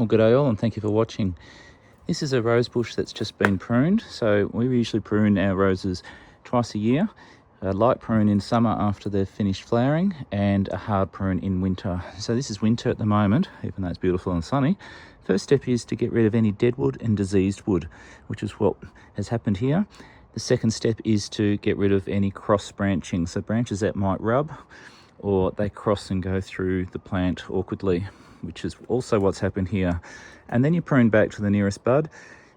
Well, good day all, and thank you for watching. This is a rose bush that's just been pruned. So we usually prune our roses twice a year. A light prune in summer after they've finished flowering, and a hard prune in winter. So this is winter at the moment, even though it's beautiful and sunny. First step is to get rid of any dead wood and diseased wood, which is what has happened here. The second step is to get rid of any cross branching, so branches that might rub or they cross and go through the plant awkwardly, which is also what's happened here. And then you prune back to the nearest bud,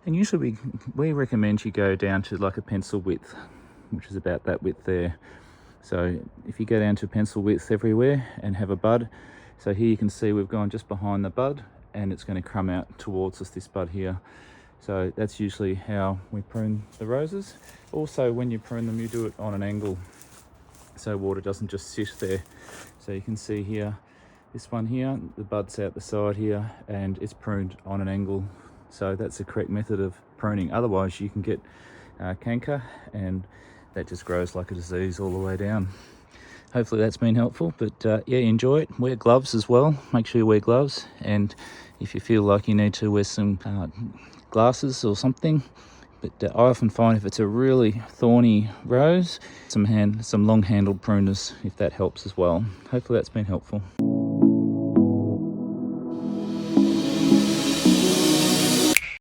and usually we recommend you go down to like a pencil width, which is about that width there. So if you go down to pencil width everywhere and have a bud, so here you can see we've gone just behind the bud and it's going to come out towards us, this bud here. So that's usually how we prune the roses. Also, when you prune them, you do it on an angle so water doesn't just sit there. So you can see here, this one here, the bud's out the side here and it's pruned on an angle. So that's the correct method of pruning. Otherwise you can get canker, and that just grows like a disease all the way down. Hopefully that's been helpful, but yeah, enjoy it. Wear gloves as well. Make sure you wear gloves, and if you feel like you need to wear some glasses or something. But I often find if it's a really thorny rose, some long-handled pruners, if that helps as well. Hopefully that's been helpful.